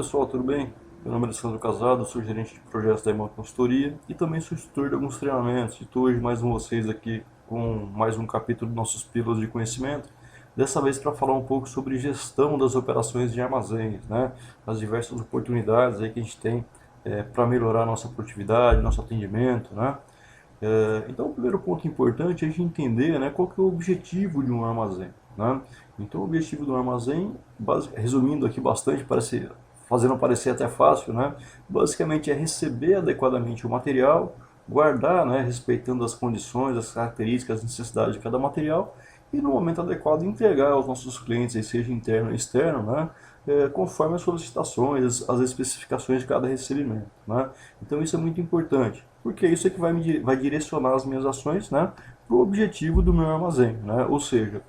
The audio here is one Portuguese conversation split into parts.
pessoal, tudo bem? Meu nome é Alessandro Casado, sou gerente de projetos da Iman Consultoria e também sou instrutor de alguns treinamentos. Estou hoje mais com vocês aqui com mais um capítulo dos nossos Pílulas de Conhecimento. Dessa vez para falar um pouco sobre gestão das operações de armazéns, né? As diversas oportunidades aí que a gente tem para melhorar nossa produtividade, nosso atendimento, né? Então, o primeiro ponto importante é a gente entender, né, qual que é o objetivo de um armazém, né? Então, o objetivo do armazém, resumindo aqui bastante, fazendo parecer até fácil, né, basicamente é receber adequadamente o material, guardar, né, respeitando as condições, as características, as necessidades de cada material e no momento adequado entregar aos nossos clientes, seja interno ou externo, né, conforme as solicitações, as especificações de cada recebimento, né? Então isso é muito importante, porque isso é que vai direcionar as minhas ações, né, para o objetivo do meu armazém, né? Ou seja,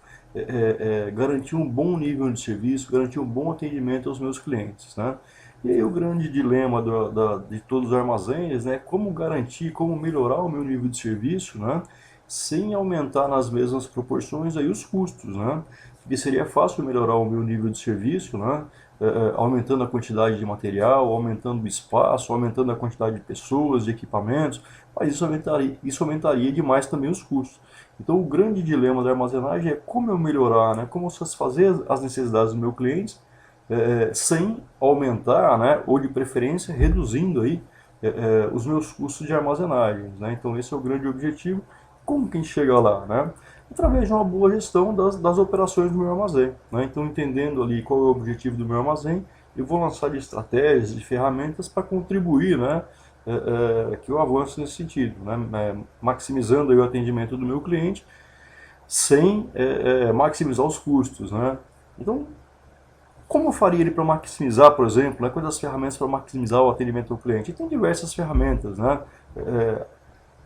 garantir um bom nível de serviço, garantir um bom atendimento aos meus clientes, né? E aí o grande dilema de todos os armazéns, né, como garantir, como melhorar o meu nível de serviço, né, sem aumentar nas mesmas proporções aí os custos, né? Porque seria fácil melhorar o meu nível de serviço, né? Aumentando a quantidade de material, aumentando o espaço, aumentando a quantidade de pessoas, de equipamentos, mas isso aumentaria demais também os custos. Então o grande dilema da armazenagem é como eu melhorar, né? Como satisfazer as necessidades do meu cliente sem aumentar, né? Ou de preferência reduzindo aí os meus custos de armazenagem, né? Então esse é o grande objetivo. Como que a gente chega lá, né? Através de uma boa gestão das operações do meu armazém, né? Então, entendendo ali qual é o objetivo do meu armazém, eu vou lançar de estratégias, de ferramentas para contribuir, né? Que eu avance nesse sentido, né? Maximizando aí o atendimento do meu cliente, sem maximizar os custos, né? Então, como eu faria ele para maximizar, por exemplo, né? Quais as ferramentas para maximizar o atendimento ao cliente? E tem diversas ferramentas, né?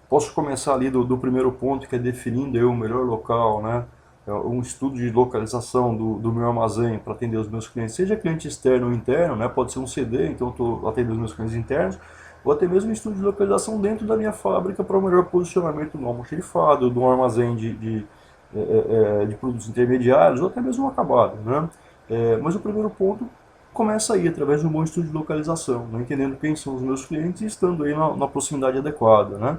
Posso começar ali do primeiro ponto, que é definindo eu o melhor local, né? Um estudo de localização do meu armazém para atender os meus clientes, seja cliente externo ou interno, né? Pode ser um CD, então eu estou atendendo os meus clientes internos, ou até mesmo um estudo de localização dentro da minha fábrica para o melhor posicionamento do almoxarifado, do armazém de produtos intermediários, ou até mesmo um acabado, né? Mas o primeiro ponto começa aí, através de um bom estudo de localização, né? Entendendo quem são os meus clientes e estando aí na proximidade adequada, né?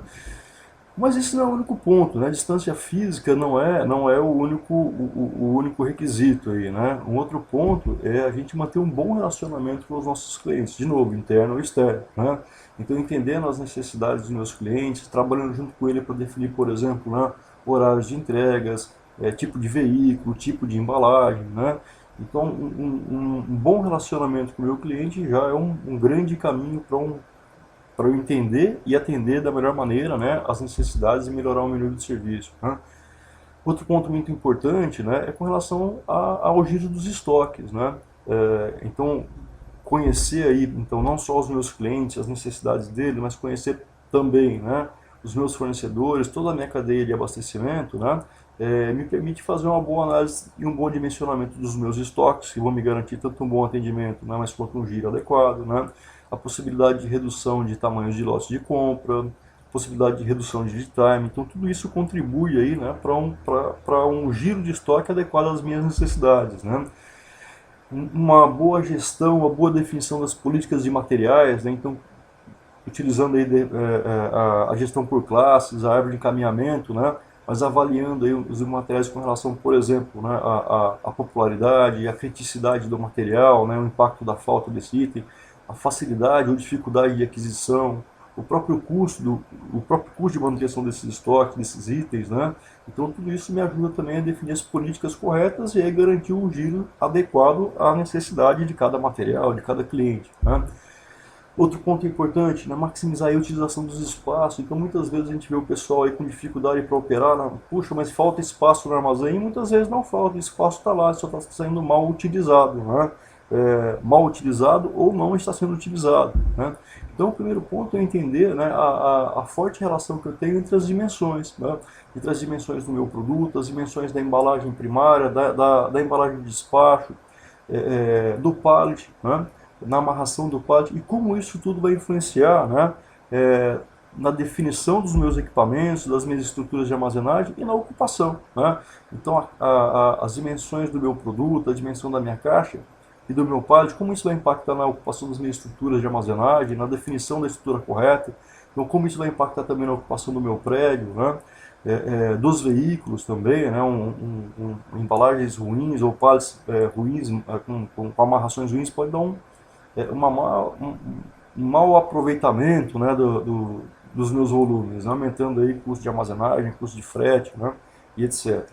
Mas esse não é o único ponto, né? A distância física não é o único requisito aí, né? Um outro ponto é a gente manter um bom relacionamento com os nossos clientes, de novo, interno ou externo, né? Então, entendendo as necessidades dos meus clientes, trabalhando junto com ele para definir, por exemplo, né, horários de entregas, tipo de veículo, tipo de embalagem, né? Então, um bom relacionamento com o meu cliente já é um grande caminho para eu entender e atender da melhor maneira, né, as necessidades e melhorar o meu nível de serviço, né? Outro ponto muito importante, né, é com relação ao giro dos estoques, né? Então, conhecer aí, então, não só os meus clientes, as necessidades dele, mas conhecer também, né, os meus fornecedores, toda a minha cadeia de abastecimento, né, me permite fazer uma boa análise e um bom dimensionamento dos meus estoques, que vão me garantir tanto um bom atendimento, né, mas quanto um giro adequado, né, a possibilidade de redução de tamanhos de lotes de compra, possibilidade de redução de lead time, então tudo isso contribui aí, né, para um giro de estoque adequado às minhas necessidades, né. Uma boa gestão, uma boa definição das políticas de materiais, né, então utilizando aí a gestão por classes, a árvore de encaminhamento, né, mas avaliando aí os materiais com relação, por exemplo, né, a popularidade, a criticidade do material, né, o impacto da falta desse item, a facilidade ou dificuldade de aquisição, o próprio custo de manutenção desses estoques, desses itens, né? Então tudo isso me ajuda também a definir as políticas corretas e aí garantir um giro adequado à necessidade de cada material, de cada cliente, né? Outro ponto importante, né, maximizar a utilização dos espaços. Então muitas vezes a gente vê o pessoal aí com dificuldade para operar, né? Puxa, mas falta espaço no armazém, e muitas vezes não falta, o espaço está lá, só está sendo mal utilizado, né? Mal utilizado ou não está sendo utilizado, né? Então o primeiro ponto é entender, né, a forte relação que eu tenho entre as dimensões, né? Entre as dimensões do meu produto, as dimensões da embalagem primária, da embalagem de despacho, do pallet, né? Na amarração do pallet e como isso tudo vai influenciar, né, na definição dos meus equipamentos, das minhas estruturas de armazenagem e na ocupação, né? Então as dimensões do meu produto, a dimensão da minha caixa e do meu pallet, como isso vai impactar na ocupação das minhas estruturas de armazenagem, na definição da estrutura correta, então como isso vai impactar também na ocupação do meu prédio, né? Dos veículos também, né? Embalagens ruins ou pallets ruins, com amarrações ruins, pode dar um mau aproveitamento, né, dos meus volumes, né? Aumentando aí custo de armazenagem, custo de frete, né? E etc.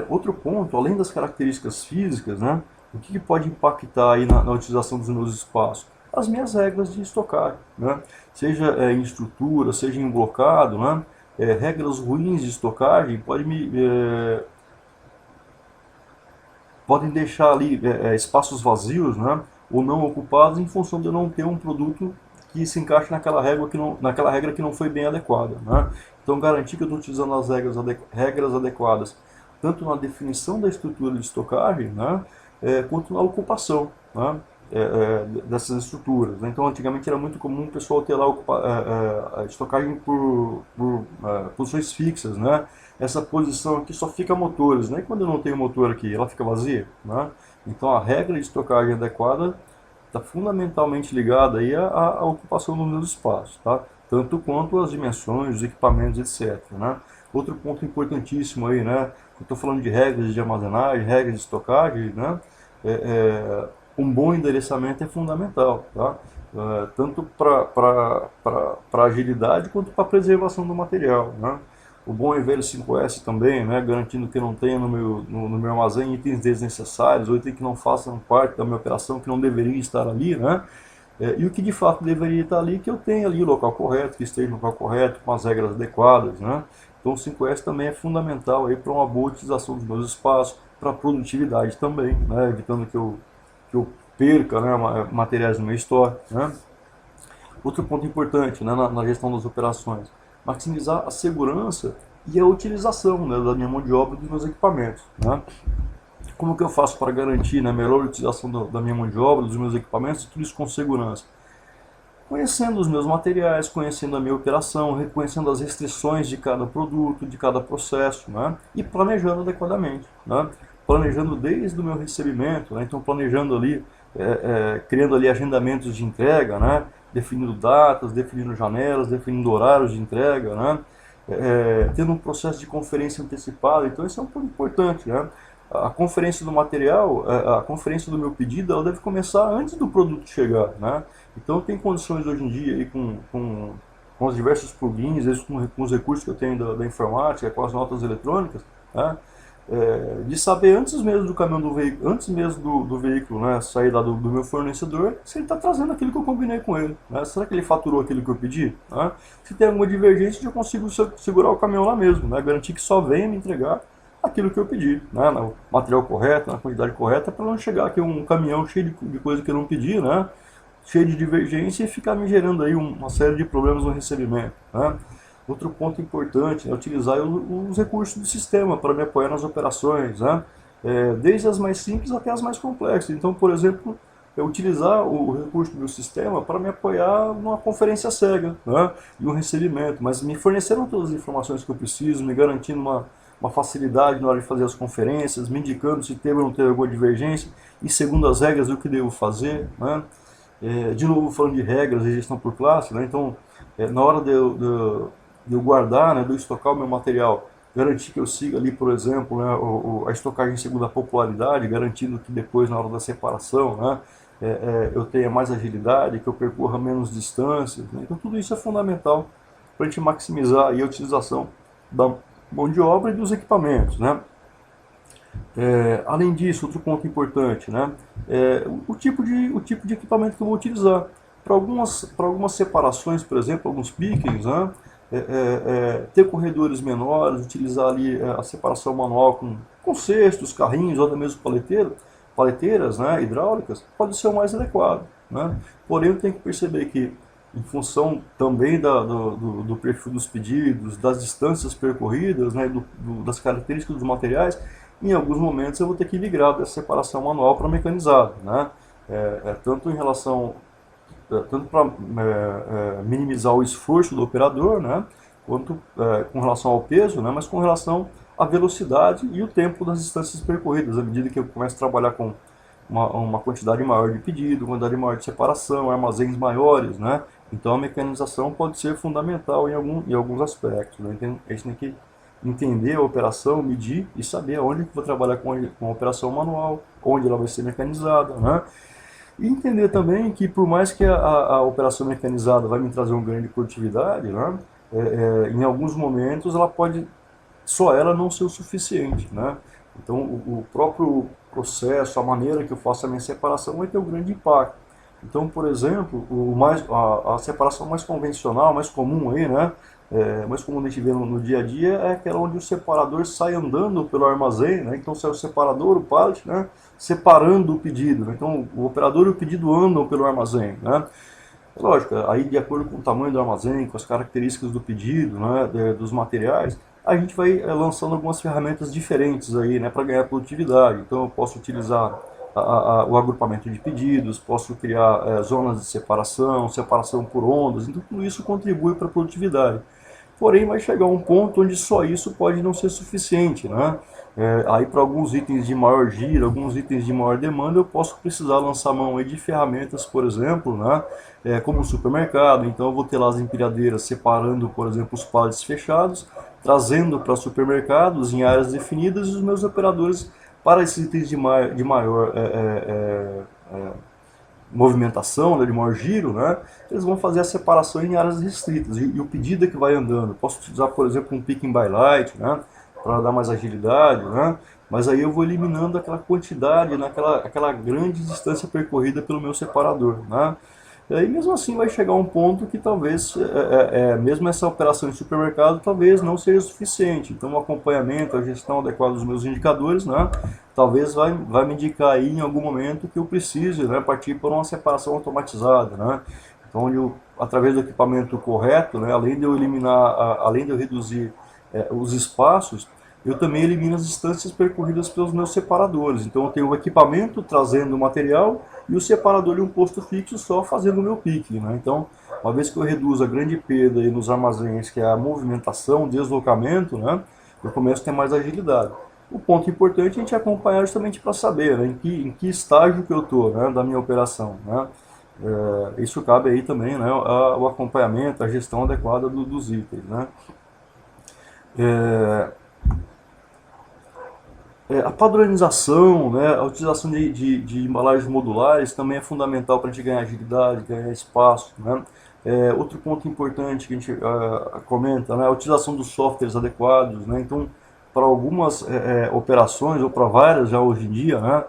Outro ponto, além das características físicas, né, o que pode impactar aí na utilização dos meus espaços? As minhas regras de estocagem, né? Seja em estrutura, seja em blocado, né? Regras ruins de estocagem podem deixar ali espaços vazios, né? Ou não ocupados em função de eu não ter um produto que se encaixe naquela regra que não foi bem adequada, né? Então garantir que eu estou utilizando as regras adequadas tanto na definição da estrutura de estocagem, né, quanto na ocupação, né, dessas estruturas, né? Então, antigamente era muito comum o pessoal ter lá a estocagem por posições fixas, né? Essa posição aqui só fica motores, né? E quando eu não tenho motor aqui, ela fica vazia, né? Então, a regra de estocagem adequada está fundamentalmente ligada aí à ocupação dos meus espaços, tá? Tanto quanto as dimensões, os equipamentos, etc, né? Outro ponto importantíssimo aí, né? Eu estou falando de regras de armazenagem, regras de estocagem, né? Um bom endereçamento é fundamental, tá? Tanto para agilidade quanto para preservação do material, né? O bom e velho 5S também, né? Garantindo que não tenha no meu armazém itens desnecessários ou itens que não façam parte da minha operação, que não deveriam estar ali, né? E o que de fato deveria estar ali, que eu tenha ali o local correto, que esteja no local correto, com as regras adequadas, né? Então o 5S também é fundamental para uma boa utilização dos meus espaços, para a produtividade também, né? Evitando que eu perca, né, materiais no meu estoque, né? Outro ponto importante, né, na gestão das operações, maximizar a segurança e a utilização, né, da minha mão de obra e dos meus equipamentos, né? Como que eu faço para garantir, né, a melhor utilização da minha mão de obra, dos meus equipamentos, tudo isso com segurança? Conhecendo os meus materiais, conhecendo a minha operação, reconhecendo as restrições de cada produto, de cada processo, né? E planejando adequadamente, né? Planejando desde o meu recebimento, né? Então planejando ali, criando ali agendamentos de entrega, né? Definindo datas, definindo janelas, definindo horários de entrega, né? Tendo um processo de conferência antecipada. Então esse é um ponto importante, né? A conferência do material, a conferência do meu pedido, ela deve começar antes do produto chegar, né? Então tem condições hoje em dia aí com os diversos plugins, com os recursos que eu tenho da informática, com as notas eletrônicas, né? De saber antes mesmo do caminhão do veículo, antes mesmo do veículo, né, sair lá do meu fornecedor, se ele está trazendo aquilo que eu combinei com ele, né? Será que ele faturou aquilo que eu pedi, né? Se tem alguma divergência, eu consigo segurar o caminhão lá mesmo, né? Garantir que só venha me entregar aquilo que eu pedi, né? No material correto, na quantidade correta, para não chegar aqui um caminhão cheio de coisa que eu não pedi, né? Cheio de divergência e ficar me gerando aí uma série de problemas no recebimento, né? Outro ponto importante é utilizar os recursos do sistema para me apoiar nas operações, né? Desde as mais simples até as mais complexas. Então, por exemplo, utilizar o recurso do sistema para me apoiar numa conferência cega, né? E um recebimento, mas me fornecendo todas as informações que eu preciso, me garantindo uma facilidade na hora de fazer as conferências, me indicando se teve ou não teve alguma divergência e segundo as regras o que devo fazer, né? De novo falando de regras e gestão por classe, né? Então, na hora de eu guardar, né, de eu estocar o meu material, garantir que eu siga ali, por exemplo, né, a estocagem segundo a popularidade, garantindo que depois, na hora da separação, né, eu tenha mais agilidade, que eu percorra menos distâncias, né? Então tudo isso é fundamental para a gente maximizar aí a utilização da mão de obra e dos equipamentos, né? Além disso, outro ponto importante, né? O tipo de equipamento que eu vou utilizar. Para algumas separações, por exemplo, alguns pickings, né? Ter corredores menores, utilizar ali a separação manual com cestos, carrinhos ou até mesmo paleteiras, né, hidráulicas, pode ser o mais adequado, né? Porém, eu tenho que perceber que, em função também do perfil dos pedidos, das distâncias percorridas, né, das características dos materiais, em alguns momentos eu vou ter que migrar dessa separação manual para mecanizado, né? Tanto em relação tanto para minimizar o esforço do operador, né, quanto com relação ao peso, né, mas com relação a velocidade e o tempo das distâncias percorridas, à medida que eu começo a trabalhar com uma quantidade maior de pedido, quantidade maior de separação, armazéns maiores, né? Então a mecanização pode ser fundamental em alguns aspectos, né? Então, a gente tem que entender a operação, medir e saber onde que vou trabalhar com a operação manual, onde ela vai ser mecanizada, né? E entender também que por mais que a operação mecanizada vai me trazer um ganho de produtividade, né? Em alguns momentos ela pode, só ela não ser o suficiente, né? Então o próprio processo, a maneira que eu faço a minha separação vai ter um grande impacto. Então, por exemplo, a separação mais convencional, mais comum aí, né? Mais comum a gente vê no dia a dia é aquela onde o separador sai andando pelo armazém, né? Então sai o separador, o pallet, né? Separando o pedido, né? Então o operador e o pedido andam pelo armazém, né? Lógico, aí de acordo com o tamanho do armazém, com as características do pedido, né, dos materiais, a gente vai lançando algumas ferramentas diferentes aí, né, para ganhar produtividade. Então eu posso utilizar o agrupamento de pedidos, posso criar zonas de separação, separação por ondas, então tudo isso contribui para a produtividade. Porém, vai chegar um ponto onde só isso pode não ser suficiente, né? Aí para alguns itens de maior giro, alguns itens de maior demanda, eu posso precisar lançar mão aí de ferramentas, por exemplo, né? Como o supermercado. Então eu vou ter lá as empilhadeiras separando, por exemplo, os pallets fechados, trazendo para supermercados em áreas definidas e os meus operadores para esses itens de maior movimentação, né, de maior giro, né, eles vão fazer a separação em áreas restritas e o pedido é que vai andando. Posso utilizar, por exemplo, um picking by light, né, para dar mais agilidade, né, mas aí eu vou eliminando aquela quantidade, né, aquela grande distância percorrida pelo meu separador, né. E aí mesmo assim vai chegar um ponto que talvez, mesmo essa operação em supermercado, talvez não seja suficiente. Então o acompanhamento, a gestão adequada dos meus indicadores, né, talvez vai me indicar aí em algum momento que eu precise, né, partir por uma separação automatizada, né. Então onde eu, através do equipamento correto, né, além de eu eliminar, além de eu reduzir os espaços, eu também elimino as distâncias percorridas pelos meus separadores. Então eu tenho o equipamento trazendo o material e o separador e um posto fixo só fazendo o meu pique, né? Então, uma vez que eu reduzo a grande perda aí nos armazéns, que é a movimentação, o deslocamento, né, eu começo a ter mais agilidade. O ponto importante é a gente acompanhar justamente para saber, né, em que estágio que eu estou, né, da minha operação, né? Isso cabe aí também, né, o acompanhamento, a gestão adequada dos itens, né? É, a padronização, né, a utilização de embalagens modulares também é fundamental para a gente ganhar agilidade, ganhar espaço, né? Outro ponto importante que a gente comenta, né, a utilização dos softwares adequados, né? Então, para algumas operações, ou para várias já hoje em dia, né,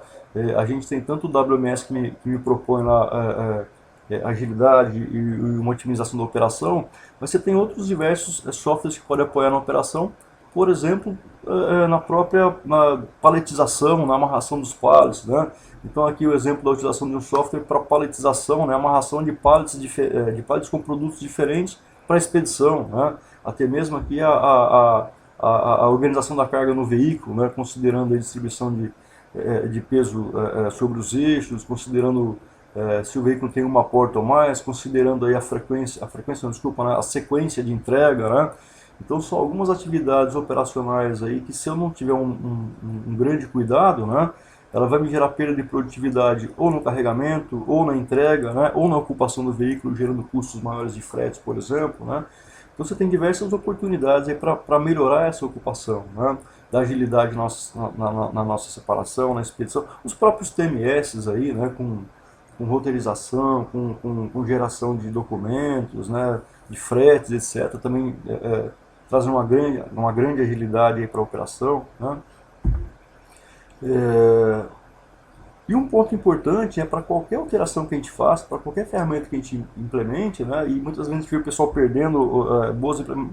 a gente tem tanto o WMS que me propõe lá agilidade e uma otimização da operação, mas você tem outros diversos softwares que podem apoiar na operação, por exemplo, na paletização, na amarração dos pallets, né? Então aqui o exemplo da utilização de um software para paletização, né? Amarração de pallets, de pallets com produtos diferentes para expedição, né? Até mesmo aqui a organização da carga no veículo, né? Considerando a distribuição de peso sobre os eixos, considerando se o veículo tem uma porta ou mais, considerando aí a sequência de entrega, né? Então são algumas atividades operacionais aí que se eu não tiver um grande cuidado, né, ela vai me gerar perda de produtividade ou no carregamento, ou na entrega, né, ou na ocupação do veículo, gerando custos maiores de fretes, por exemplo, né. Então você tem diversas oportunidades aí para melhorar essa ocupação, né, da agilidade na nossa separação, na expedição, os próprios TMS aí, né, com roteirização, com geração de documentos, né, de fretes, etc. Também trazem uma grande agilidade para a operação, né? E um ponto importante é para qualquer alteração que a gente faça, para qualquer ferramenta que a gente implemente, né? E muitas vezes a gente vê o pessoal perdendo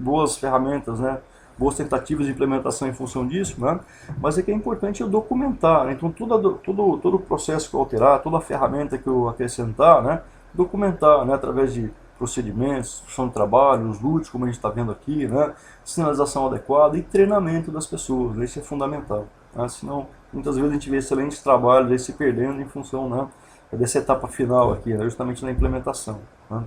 boas ferramentas, né? Boas tentativas de implementação em função disso, né? Mas é que é importante eu documentar, né? Então todo o processo que eu alterar, toda a ferramenta que eu acrescentar, né? Documentar, né? Através de procedimentos, instrução de trabalho, os LUTs, como a gente está vendo aqui, né? Sinalização adequada e treinamento das pessoas, né? Isso é fundamental, né? Senão, muitas vezes a gente vê excelentes trabalhos aí se perdendo em função, né, dessa etapa final aqui, né? Justamente na implementação, né?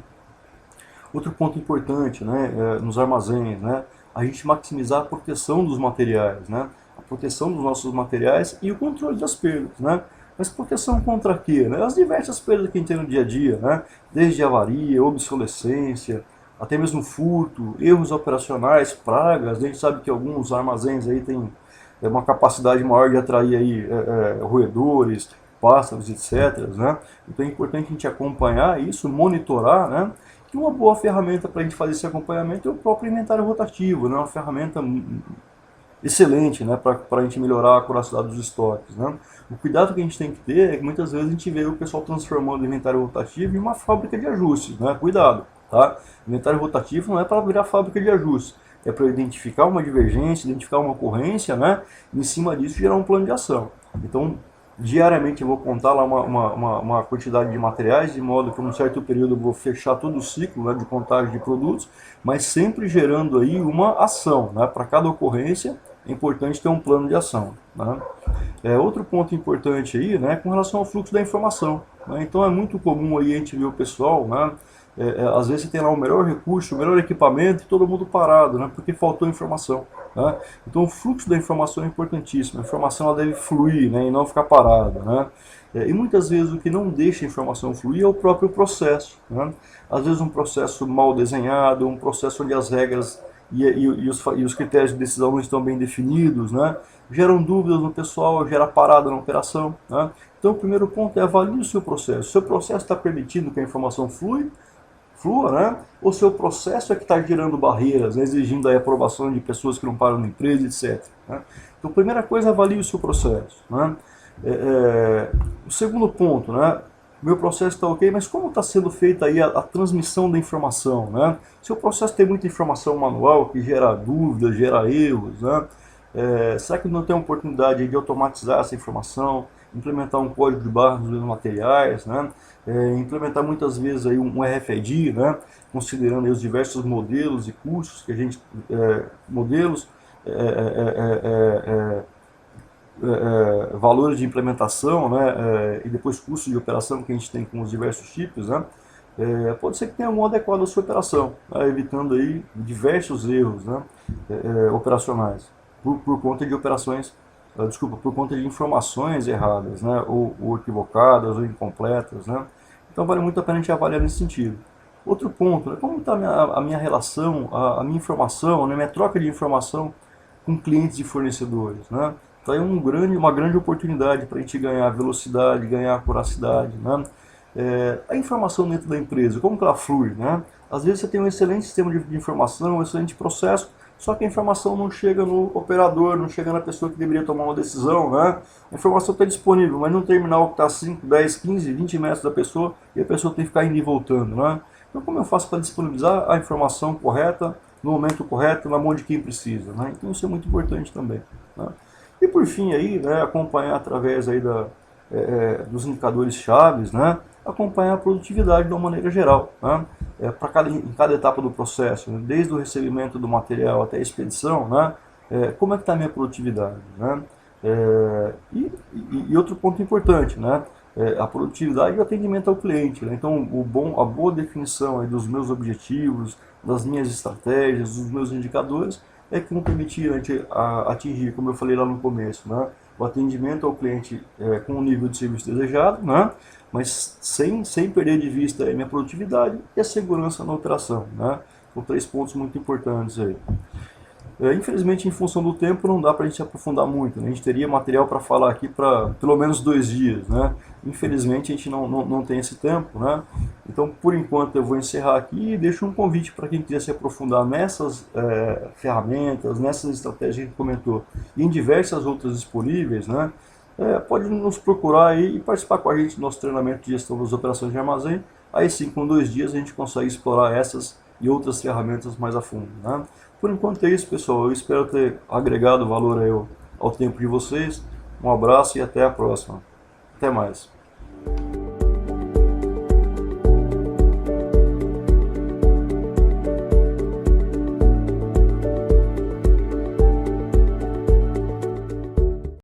Outro ponto importante, né, nos armazéns, né? a gente maximizar a proteção dos materiais, né? A proteção dos nossos materiais e o controle das perdas, né? Mas proteção contra quê? Né? As diversas perdas que a gente tem no dia a dia, né? Desde avaria, obsolescência, até mesmo furto, erros operacionais, pragas. A gente sabe que alguns armazéns aí têm uma capacidade maior de atrair aí, roedores, pássaros, etc. Né? Então é importante a gente acompanhar isso, monitorar, né? E uma boa ferramenta para a gente fazer esse acompanhamento é o próprio inventário rotativo, né? Uma ferramenta excelente, né, para a gente melhorar a acuracidade dos estoques, né. O cuidado que a gente tem que ter é que muitas vezes a gente vê o pessoal transformando o inventário rotativo em uma fábrica de ajustes, né, cuidado, tá? Inventário rotativo não é para virar fábrica de ajustes, é para identificar uma divergência, identificar uma ocorrência, né, e em cima disso gerar um plano de ação. Então, diariamente eu vou contar lá uma quantidade de materiais, de modo que em um certo período eu vou fechar todo o ciclo, né, de contagem de produtos, mas sempre gerando aí uma ação, né, para cada ocorrência. É importante ter um plano de ação, né? Outro ponto importante aí, né, com relação ao fluxo da informação, né? Então é muito comum aí a gente ver o pessoal, né, às vezes você tem lá o melhor recurso, o melhor equipamento e todo mundo parado, né, porque faltou informação, né? Então o fluxo da informação é importantíssimo, a informação ela deve fluir, né, e não ficar parada, né? E muitas vezes o que não deixa a informação fluir é o próprio processo, né? Às vezes um processo mal desenhado, um processo onde as regras e os critérios de decisão não estão bem definidos, né? Geram dúvidas no pessoal, gera parada na operação, né? Então o primeiro ponto é avalie o seu processo. O seu processo está permitindo que a informação flua, né? Ou seu processo é que está gerando barreiras, né? Exigindo a aprovação de pessoas que não param na empresa, etc. Né? Então a primeira coisa é avalie o seu processo, né? O segundo ponto, né? Meu processo está ok, mas como está sendo feita aí a transmissão da informação, né? Se o processo tem muita informação manual que gera dúvidas, gera erros, né? Será que não tem uma oportunidade de automatizar essa informação, implementar um código de barras nos materiais, né? Implementar muitas vezes aí um RFID, né? Considerando aí os diversos modelos e custos que a gente modelos valores de implementação, né, e depois custos de operação que a gente tem com os diversos chips, né, pode ser que tenha um adequado à sua operação, né, evitando aí diversos erros, né, operacionais, por conta de operações, por conta de informações erradas, né, ou equivocadas, ou incompletas, né. Então vale muito a pena a gente avaliar nesse sentido. Outro ponto, né, como está a minha relação, a minha informação, né, minha troca de informação com clientes e fornecedores, né? Então é uma grande oportunidade para a gente ganhar velocidade, ganhar acuracidade, né? A informação dentro da empresa, como que ela flui, né? Às vezes você tem um excelente sistema de informação, um excelente processo, só que a informação não chega no operador, não chega na pessoa que deveria tomar uma decisão, né? A informação está disponível, mas no terminal que está a 5, 10, 15, 20 metros da pessoa e a pessoa tem que ficar indo e voltando, né? Então como eu faço para disponibilizar a informação correta, no momento correto, na mão de quem precisa, né? Então isso é muito importante também, né? E por fim aí, né, acompanhar através aí dos indicadores chaves, né, acompanhar a produtividade de uma maneira geral, né, em cada etapa do processo, né, desde o recebimento do material até a expedição, né, como é que está a minha produtividade, né, e outro ponto importante, né, a produtividade e o atendimento ao cliente, né? Então a boa definição aí dos meus objetivos, das minhas estratégias, dos meus indicadores é que vão permitir a gente atingir, como eu falei lá no começo, né, o atendimento ao cliente com o nível de serviço desejado, né, mas sem perder de vista a minha produtividade e a segurança na operação, né. São 3 pontos muito importantes aí. Infelizmente, em função do tempo, não dá para a gente aprofundar muito, né? A gente teria material para falar aqui para pelo menos 2 dias, né? Infelizmente, a gente não tem esse tempo, né? Então, por enquanto, eu vou encerrar aqui e deixo um convite para quem quiser se aprofundar nessas ferramentas, nessas estratégias que a gente comentou, e em diversas outras disponíveis, né? Pode nos procurar aí e participar com a gente do nosso treinamento de gestão das operações de armazém. Aí sim, com 2 dias, a gente consegue explorar essas e outras ferramentas mais a fundo, né? Por enquanto é isso, pessoal. Eu espero ter agregado valor aí ao tempo de vocês. Um abraço e até a próxima. Até mais.